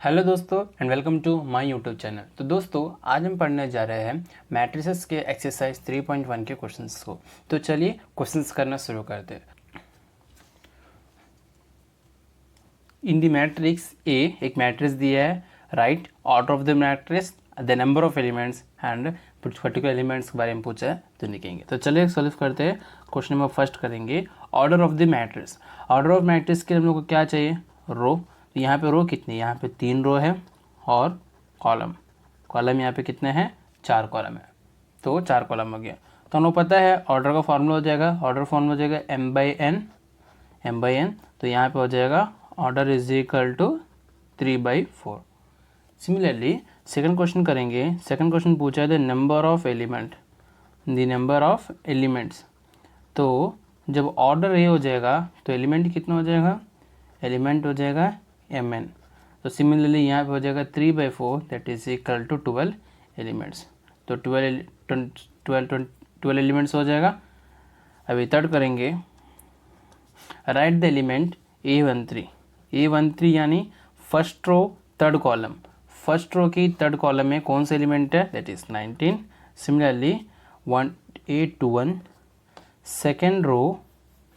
Hello दोस्तों and welcome to my YouTube channel. तो दोस्तों आज हम पढ़ने जा रहे हैं मैट्रिसेस के एक्सरसाइज 3.1 के क्वेश्चंस को। तो चलिए क्वेश्चंस करना शुरू करते हैं। इन द मैट्रिक्स ए एक मैट्रिक्स दिया है, right order of the matrix, the number of elements and particular elements के बारे में पूछा है तो लिखेंगे। तो चलिए सॉल्व करते हैं। क्वेश्चन नंबर फर्स्ट करेंगे order of the matrix. Order of matrix के लिए हम लोग को क्या चाहिए? रो। तो यहाँ पे रो कितनी? यहाँ पे 3 रो है और कॉलम यहाँ पे कितने हैं? 4 कॉलम है। तो 4 कॉलम हो गया। तो हम लोग पता है ऑर्डर का फॉर्मूला हो जाएगा, ऑर्डर फॉर्मूला हो जाएगा m/n। तो यहाँ पे हो जाएगा order is equal to 3/4। Similarly second question करेंगे। सेकंड क्वेश्चन पूछा है द नंबर ऑफ एलिमेंट्स। तो जब ऑर्डर ए हो जाएगा तो एलिमेंट कितना हो जाएगा? एलिमेंट हो जाएगा mn। तो सिमिलरली यहाँ पे हो जाएगा 3/4 that is equal to 12 elements. तो 12 एलिमेंट्स हो जाएगा। अभी थर्ड करेंगे, राइट द एलिमेंट A13 यानी first row third column. First row की थर्ड कॉलम में कौन सा एलिमेंट है? That is 19। Similarly A21 second row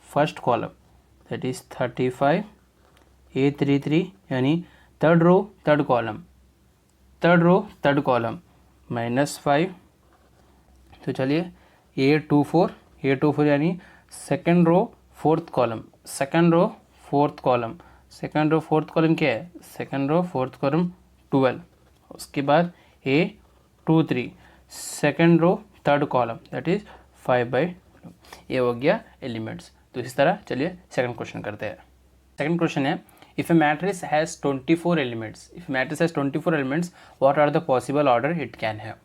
first column that is 35। A33 यानी थर्ड रो थर्ड कॉलम -5। तो चलिए A24 यानी सेकेंड रो फोर्थ कॉलम क्या है? Second row fourth column 12। उसके बाद A23 second row third column that is 5/2। ये हो गया एलिमेंट्स। तो इस तरह चलिए सेकंड क्वेश्चन करते हैं। सेकंड क्वेश्चन है if a matrix has 24 elements, what are the possible order it can have?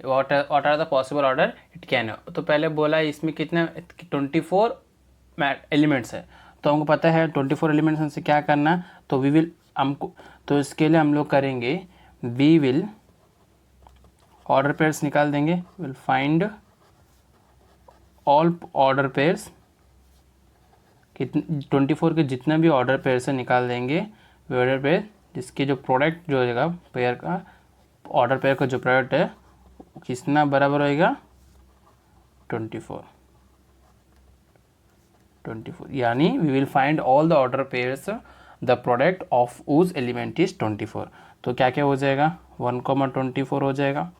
what are the possible order it can have? तो पहले बोला इसमें कितने 24 एलिमेंट्स है। तो हमको पता है 24 एलिमेंट्स से क्या करना। तो तो इसके लिए हम लोग करेंगे वी विल ऑर्डर पेयर्स निकाल देंगे। Will find all order pairs. 24 के जितना भी ऑर्डर पेयर से निकाल देंगे ऑर्डर पेयर जिसके जो प्रोडक्ट जो होगा पेयर का, ऑर्डर पेयर का जो प्रोडक्ट है कितना बराबर होएगा? 24 यानी we will find all the order pairs the product of उस एलिमेंट इज 24। तो क्या क्या हो जाएगा? 1,24 हो जाएगा,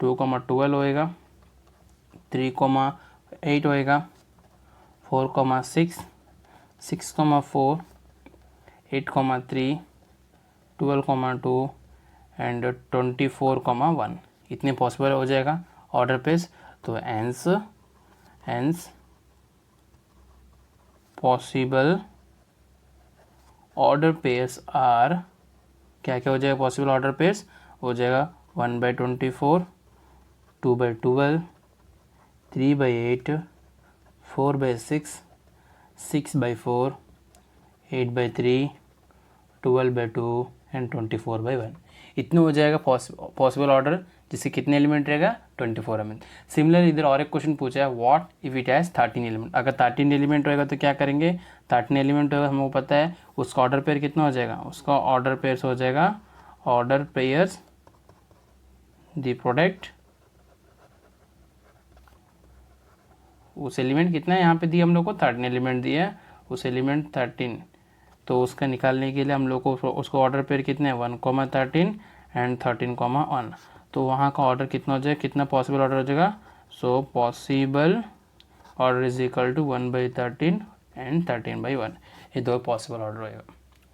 2,12 होएगा, 3,8 होएगा, 4,6, 6,4, 8,3, 12,2 एंड 24,1 इतने पॉसिबल हो जाएगा ऑर्डर पेयर्स। तो एंस पॉसिबल ऑर्डर पेयर्स आर, क्या क्या हो जाएगा पॉसिबल ऑर्डर पेयर्स? हो जाएगा 1/24, 2/12, 3/8, 4/6, 6/4, 8/3, 12/2 एंड 24/1 इतने हो जाएगा पॉसिबल ऑर्डर जिससे कितने एलिमेंट रहेगा? 24 एलिमेंट। सिमिलर इधर और एक क्वेश्चन पूछा है what if it has 13 element. अगर 13 एलिमेंट रहेगा तो क्या करेंगे? 13 एलिमेंट होगा हमको पता है उसका ऑर्डर पेयर कितना हो जाएगा? उसका ऑर्डर पेयर्स हो जाएगा ऑर्डर पेयर्स द प्रोडक्ट उस एलिमेंट कितना है यहाँ पे दिया हम लोग को? 13 एलिमेंट दिया है, उस एलिमेंट 13। तो उसका निकालने के लिए हम लोग को उसको ऑर्डर पेयर कितने हैं? 1,13 एंड 13,1। तो वहाँ का ऑर्डर कितना हो जाएगा? कितना पॉसिबल ऑर्डर हो जाएगा? So possible order is equal to 1/13 and 13/1। ये दो पॉसिबल ऑर्डर होएगा।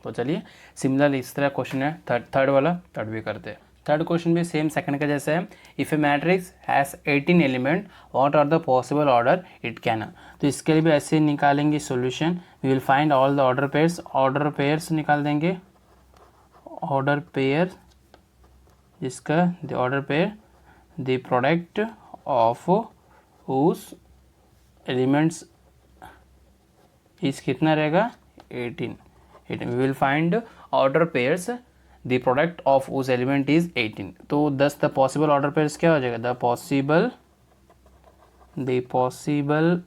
तो चलिए सिमिलर इस तरह क्वेश्चन है थर्ड भी करते हैं। थर्ड क्वेश्चन भी सेम सेकंड का जैसे है। If a matrix has 18 element what are the possible order it can. तो इसके लिए भी ऐसे निकालेंगे solution. We will find all the order pairs निकाल देंगे। ऑर्डर पेयर जिसका the order pair the product of उस एलिमेंट्स इस कितना रहेगा? 18। We will find order pairs the product of उस एलिमेंट इज 18। तो 10 द पॉसिबल ऑर्डर पेयर्स क्या हो जाएगा? The possible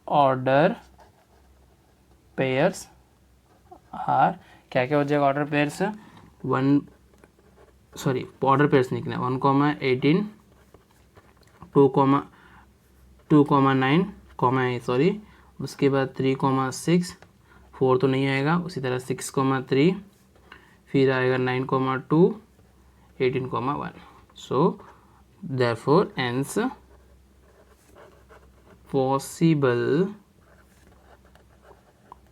order pairs are, क्या क्या हो जाएगा ऑर्डर पेयर्स? ऑर्डर पेयर्स निकले 1,18, 2,9, उसके बाद 3,6, 4 तो नहीं आएगा, उसी तरह 6,3, फिर आएगा 9,2, 18,1. So therefore hence possible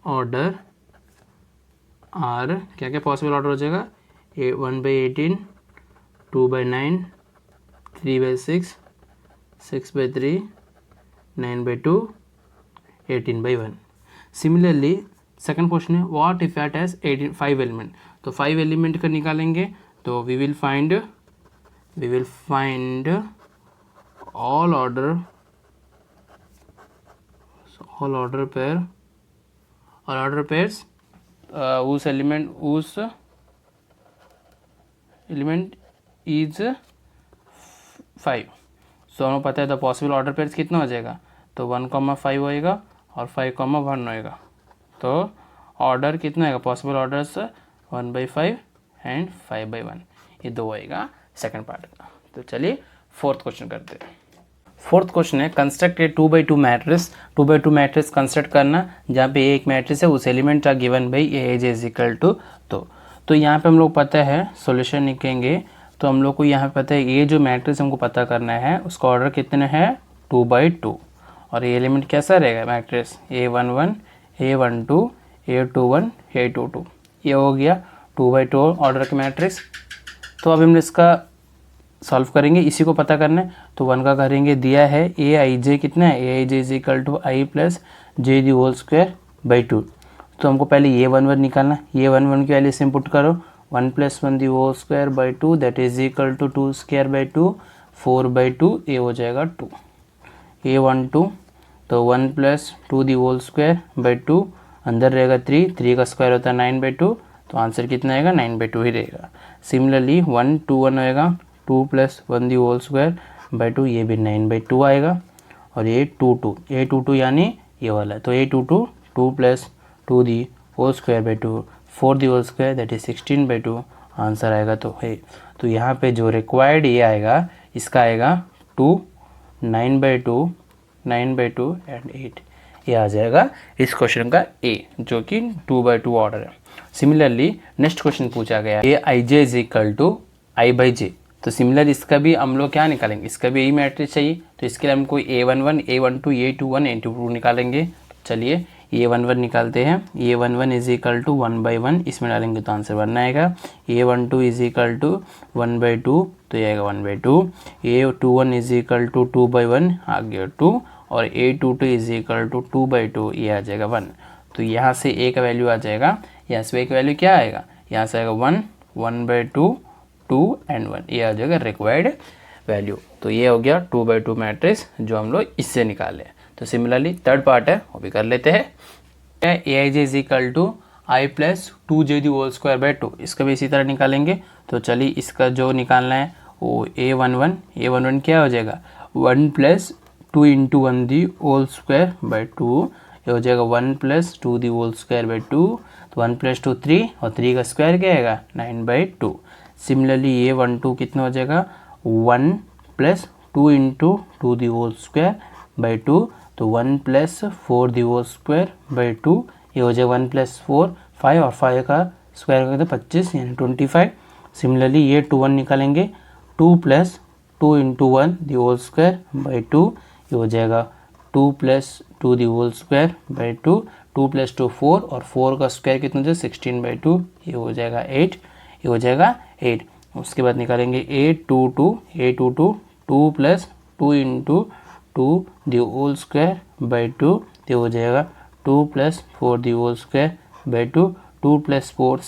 order are क्या क्या पॉसिबल ऑर्डर हो जाएगा 1/18, 2/9, 3/6, 6/3, 9/2, 18/1. सिमिलरली सेकंड क्वेश्चन है what if at has 5 element. तो 5 एलिमेंट का निकालेंगे तो we will find all order pairs whose element is 5. So हमें पता है तो पॉसिबल ऑर्डर पेयर्स कितना हो जाएगा, तो 1,5 होएगा और 5,1 होएगा. तो ऑर्डर कितना होएगा, पॉसिबल ऑर्डर्स 1/5 एंड 5/1, ये 2 होएगा सेकंड पार्ट का. तो चलिए फोर्थ क्वेश्चन करते हैं. फोर्थ क्वेश्चन है construct a 2/2 matrix. 2/2 matrix construct करना जहाँ पे एक मैट्रिक्स है उस element are given by a is equal to. तो यहाँ पे हम लोग पता है सॉल्यूशन लिखेंगे तो हम लोग को यहाँ पता है ये जो मैट्रिक्स हमको पता करना है उसका ऑर्डर कितने है 2/2 और ये एलिमेंट कैसा रहेगा matrix A11, A12, A21, A22. ये हो गया 2/2 ऑर्डर का मैट्रिक्स. तो अब हम इसका सॉल्व करेंगे, इसी को पता करना है. तो 1 का करेंगे, दिया है ए आई जे कितना है, A I J is equal to I plus J the whole square by 2. तो हमको पहले ये 1 निकालना. ये 1 की वैल्यू से पुट करो 1 + 1 the whole square by 2 that is equal to 2 square by 2 4/2. ये हो जाएगा 2. A12 तो 1 + 2 दी होल स्क्वायर बाई 2 अंदर रहेगा 3 का स्क्वायर होता है 9/2. तो आंसर कितना आएगा 9/2 ही रहेगा. सिमिलरली 1 2 1 होएगा 2 + 1 दी होल स्क्वायर बाई 2 ये भी 9/2 आएगा. और ये 2 यानी ये वाला. तो A22 2 + 2 the whole square by 2 4 the whole square that is 16/2 answer आएगा. तो यहाँ पे जो रिक्वायर्ड ये आएगा इसका आएगा 2 9/2 एंड 8. ये आ जाएगा इस क्वेश्चन का ए जो कि 2/2 ऑर्डर है. सिमिलरली नेक्स्ट क्वेश्चन पूछा गया ए I J is equal to I/J. तो सिमिलर इसका भी हम लोग क्या निकालेंगे, इसका भी यही मैट्रिक्स चाहिए. तो इसके लिए हम कोई A11, A12, A21, A22 निकालेंगे. चलिए A11 निकालते हैं. A11 इज इक्वल टू 1/1 इसमें डालेंगे तो आंसर 1 आएगा. A12 इज इक्वल टू 1/2 तो ये आएगा 1/2. A21 इज इक्वल टू 2/1 आ गया 2 और A22 इज इक्वल टू 2/2 ये आ जाएगा 1. तो यहाँ से A का वैल्यू आ जाएगा, यहाँ से A का वैल्यू क्या आएगा, यहाँ से आएगा 1 1/2 2 एंड 1 ये आ जाएगा रिक्वायर्ड वैल्यू. तो ये हो गया 2/2 मैट्रिक्स जो हम लोग इससे निकाले. तो सिमिलरली थर्ड पार्ट है वो भी कर लेते हैं. A I J is equal to I plus 2j the whole square by 2 इसका भी इसी तरह निकालेंगे. तो चलिए इसका जो निकालना है वो A11 क्या हो जाएगा 1 + 2 × 1 दी होल स्क्वायर बाई 2 ये हो जाएगा 1 + 2 दी होल स्क्वायर बाई 2. तो 1 + 2 3 और 3 का स्क्वायर क्या आएगा 9/2. सिमिलरली A12 कितना हो जाएगा 1 + 2 × 2 दी होल स्क्वायर बाई 2. तो 1 + 4 दी होल स्क्वायर बाई 2 ये हो जाएगा 1 + 4 5 और 5 का स्क्वायर करते 25 यानी 25. सिमिलरली ये 2 निकालेंगे 2 + 2 × 1 दी होल स्क्वायर बाई 2 ये हो जाएगा 2 + 2 दी होल स्क्वायर बाई 2 2 + 2 4 और 4 का स्क्वायर कितना हो जाएगा 16/2 ये हो जाएगा 8. ये हो जाएगा 8. उसके बाद निकालेंगे A22 2 + 2 × 2 the whole square by 2 ये हो जाएगा 2 + 4 दी होल स्क्वायर बाई 2 2 + 4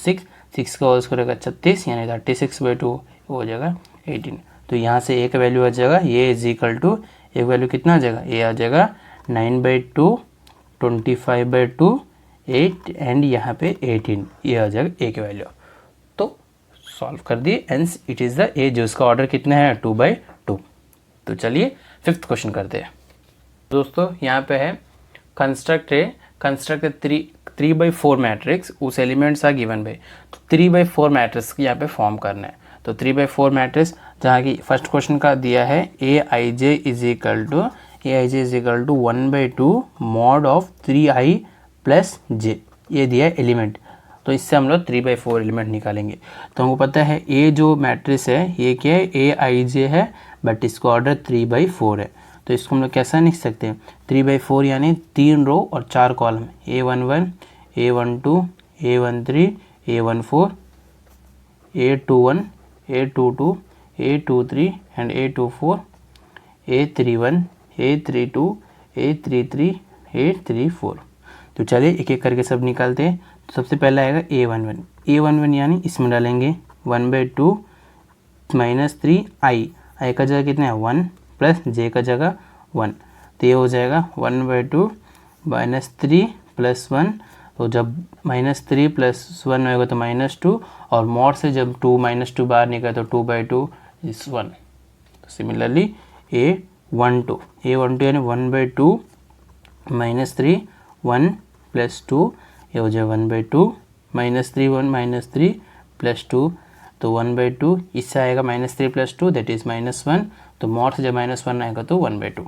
6 का होल स्क्वायर का 36 यानी 36/2 हो जाएगा 18. तो यहाँ से एक वैल्यू आ जाएगा ये इज इक्वल टू एक वैल्यू कितना आ जाएगा ये आ जाएगा 9/2 25/2 8 एंड यहाँ पे 18 ये आ जाएगा एक वैल्यू. तो सॉल्व कर दिए एंस इट इज़ द ए जो इसका ऑर्डर कितना है 2/2. तो चलिए फिफ्थ क्वेश्चन करते हैं. दोस्तों यहाँ पे है कंस्ट्रक्ट 3/4 मैट्रिक्स उस एलिमेंट्स आर गिवन बाई, तो 3/4 मैट्रिक्स यहाँ पे फॉर्म करना है। तो 3/4 मैट्रिक्स जहाँ की फर्स्ट क्वेश्चन का दिया है Aij is equal to 1/2 mod of 3i plus j, ये दिया है एलिमेंट। तो इससे हम लोग 3/4 एलिमेंट निकालेंगे। तो हमको पता है ए जो मैट्रिक्स है ये क्या है, Aij है, बट इसका ऑर्डर 3/4 है। तो इसको हम लोग कैसा लिख सकते हैं, 3/4 यानी 3 रो और 4 column, A11, A12, A13, A14, A21, A22, A23 and A24, A31, A32, A33, A34। तो चलिए एक एक करके सब निकालते हैं। तो सबसे पहला आएगा A11 यानी इसमें डालेंगे 1/2 माइनस 3i, आई का जगह कितना है 1 प्लस जे का जगह 1, तो ये हो जाएगा 1/2 माइनस 3 प्लस 1, तो जब -3 + 1 होगा तो -2, और मॉड से जब 2 - 2 बाहर निकला तो 2/2 इज 1। सिमिलरली A12 यानी 1/2 माइनस 3 1 प्लस 2, ये हो जाएगा 1/2 -3 1 -3 प्लस 2, तो 1/2 इससे आएगा -3 + 2 दैट इज़ -1, तो मॉड से जब -1 आएगा तो 1/2,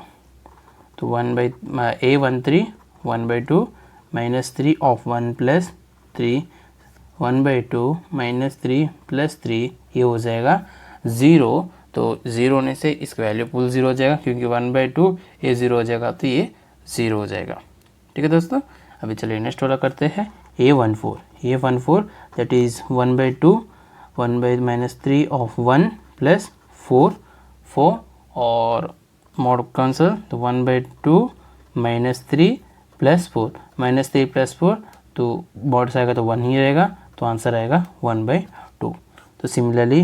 तो A13 1/2 -3 ऑफ 1 + 3 1/2 -3 + 3, ये हो जाएगा 0। तो 0 होने से इसका वैल्यू पुल 0 हो जाएगा, क्योंकि 1/2 ये 0 हो जाएगा तो ये 0 हो जाएगा। ठीक है दोस्तों, अभी चलिए नेक्स्ट वाला करते हैं A14 दैट इज़ 1/2 -3 ऑफ 1 + 4 और मॉड कैंसिल, तो 1/2 -3 + 4 -3 + 4, तो मॉड से आएगा तो 1 ही रहेगा, तो आंसर आएगा 1/2। तो सिमिलरली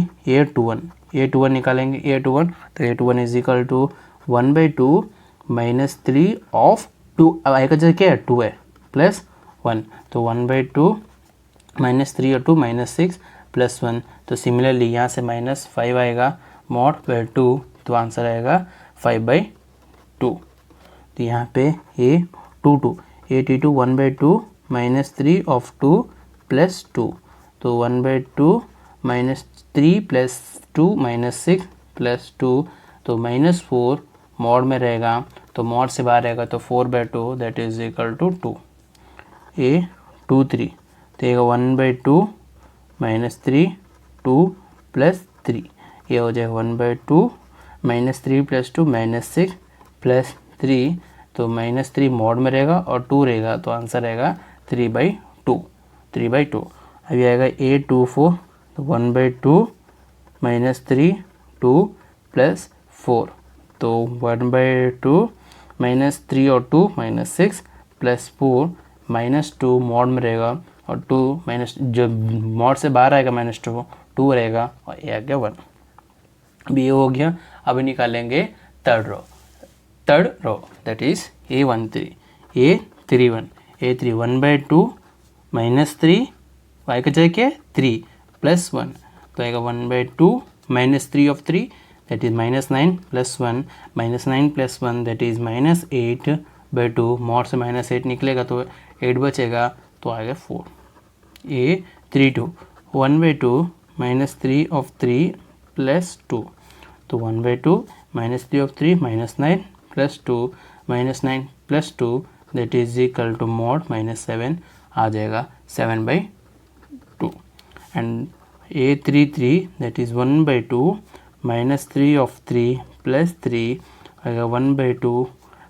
A21 निकालेंगे, A21 तो A21 is equal to 1/2 -3 of 2, अब आएगा जगह क्या है 2 है प्लस 1, तो 1/2 -3 और 2 -6 + 1, तो सिमिलरली यहाँ से -5 आएगा मॉड बाई 2, तो आंसर आएगा 5/2। तो यहाँ पे A22 1/2 -3 ऑफ 2 + 2, तो 1/2 -3 + 2 -6 + 2, तो -4 मॉड में रहेगा, तो मॉड से बाहर रहेगा तो 4/2 that is equal to 2। A23 तो ये 1/2 -3 2 + 3, ये हो जाएगा 1/2 -3 + 2 -6 + 3, तो -3 मॉड में रहेगा और 2 रहेगा, तो आंसर रहेगा 3/2। अभी आएगा A24 तो 1/2 -3 2 + 4, तो 1/2 -3 और 2 -6 + 4 -2 मॉड में रहेगा और 2 माइनस जब मॉड से बाहर आएगा -2 रहेगा, और ये आ गया 1। अभी ये हो गया। अभी निकालेंगे third row that is A31 1/2 -3 y का जगह क्या 3 + 1, तो आएगा 1/2 -3 of 3 that is -9 + 1 -9 + 1 that is -8/2, mod से -8 निकलेगा तो 8 बचेगा, तो आएगा 4। A32 1/2 -3 ऑफ 3 + 2, तो 1/2 -3 of 3 -9 + 2 -9 + 2 that is equal to mod -7 आ जाएगा 7/2। And A33 that is 1/2 -3 of 3 + 3 आएगा 1/2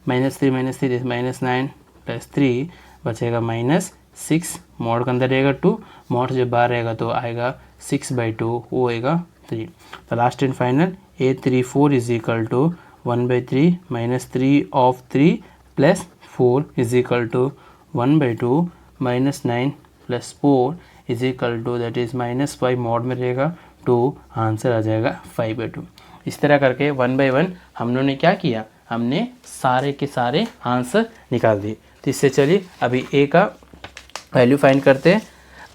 -3 -9 + 3 बचेगा -6, मॉड के अंदर रहेगा 2, मॉड से जब बाहर रहेगा तो आएगा 6/2, वो होएगा 3। तो last and final A34 is equal to 1/3 -3 of 3 + 4 is equal to 1/2 -9 + 4 is equal to that is -5, mod में रहेगा 2, आंसर आ जाएगा 5/2। इस तरह करके 1 बाय 1 हम लोगों ने क्या किया, हमने सारे के सारे आंसर निकाल दिए। तो इससे चलिए अभी A का वैल्यू फाइंड करते हैं,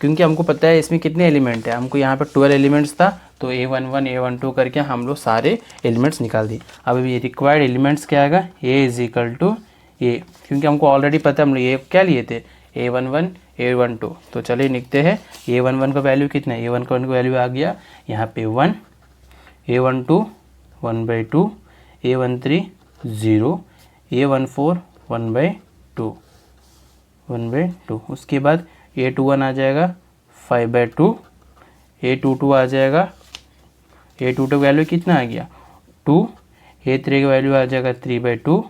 क्योंकि हमको पता है इसमें कितने एलिमेंट है, हमको यहाँ पर 12 एलिमेंट्स था, तो A11 A12 करके हम लोग सारे एलिमेंट्स निकाल दिए। अब ये रिक्वायर्ड एलिमेंट्स क्या आएगा, A is equal to A, क्योंकि हमको ऑलरेडी पता है हम लोग ये क्या लिए थे A11 A12। तो चलिए लिखते हैं A11 का वैल्यू कितना है, A11 का वैल्यू आ गया यहाँ पे 1, A12 1/2, A13 0, A14 1/2 1/2। उसके बाद A21 आ जाएगा 5/2, A22 आ जाएगा, A22 का वैल्यू कितना आ गया 2, A3 का वैल्यू आ जाएगा 3/2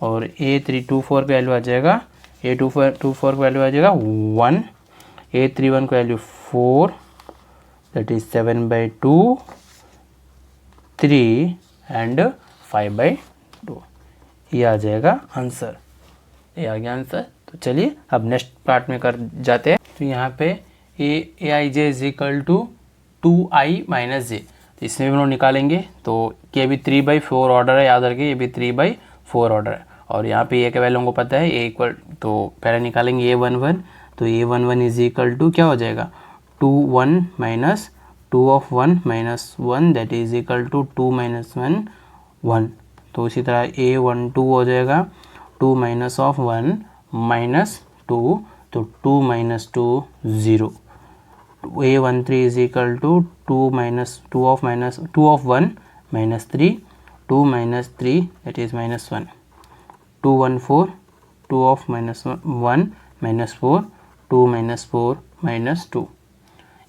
और A324 का वैल्यू आ जाएगा, A24 का वैल्यू आ जाएगा 1, A31 का वैल्यू 4 दैट इज 7/2, 3 एंड 5/2। ये आ जाएगा आंसर, ये आ गया आंसर। तो चलिए अब नेक्स्ट पार्ट में कर जाते हैं। तो यहाँ पे Aij is equal to 2i minus J, तो इसमें भी हम लोग निकालेंगे। तो ये भी 3/4 ऑर्डर है, याद रखिए ये भी 3/4 ऑर्डर है। और यहाँ पे ए के वैल्यू को पता है ए इक्वल, तो पहले निकालेंगे A11। तो A11 इज इक्वल टू क्या हो जाएगा 2 1 minus 2 of 1 minus 1 that is equal to 2 minus 1 1। तो इसी तरह A12 हो जाएगा 2 माइनस ऑफ 1 माइनस 2, तो 2 minus 2 0। A13 is equal to 2 minus 2 of 1 minus 3, 2 minus 3 that is minus 1। 214 2 of minus 1 minus 4, 2 minus 4 minus 2।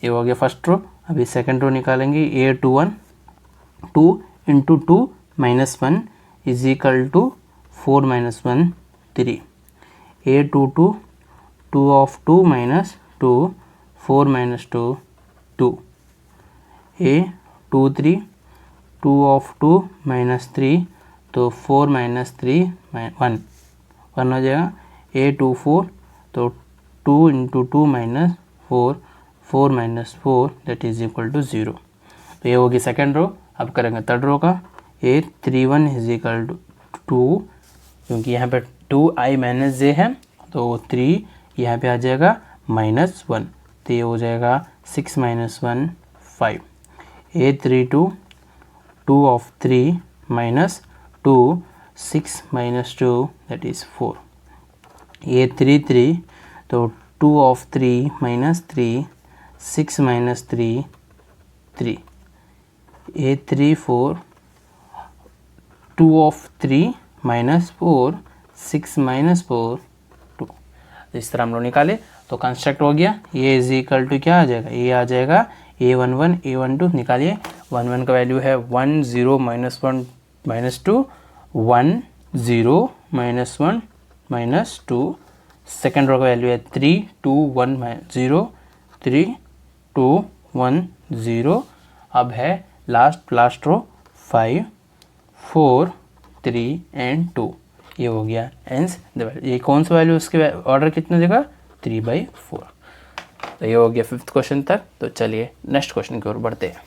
ये हो गया फर्स्ट रो। अभी सेकंड रो निकालेंगे। A21 2 into 2 minus 1 is equal to 4 minus 1 3। A22 2 of 2 minus 2, 4 minus 2 2। A23 2 of 2 minus 3, तो 4 minus 3 1 1 हो जाएगा। A24 तो 2 into 2 minus 4, 4 minus 4 that is equal to 0। तो ये होगी सेकेंड रो। अब करेंगे थर्ड रो का। A31 इज इक्वल टू 2, क्योंकि यहाँ पे 2i माइनस जे है तो 3 यहाँ पे आ जाएगा माइनस 1, तो ये हो जाएगा 6 minus 1 5। A32 2 of 3 minus 2, 6 minus 2 that is 4। A33 तो 2 of 3 minus 3, 6 minus 3 3। A34 2 of 3 minus 4, 6 minus 4 2। इस तरह हम लोग निकाले तो कंस्ट्रक्ट हो गया। ये इज इक्वल टू क्या आ जाएगा, ये आ जाएगा A11 A12 निकालिए। 11 का वैल्यू है 1 0 minus 1 minus 2, 1 0 minus 1 minus 2। Second row का वैल्यू है 3 2 1 0 3 2 1 0। अब है लास्ट रो 5 4 3 एंड 2। ये हो गया एंस ये कौन सा वैल्यू, उसके ऑर्डर कितने जगह 3/4। तो ये हो गया फिफ्थ क्वेश्चन तक। तो चलिए नेक्स्ट क्वेश्चन की ओर बढ़ते हैं।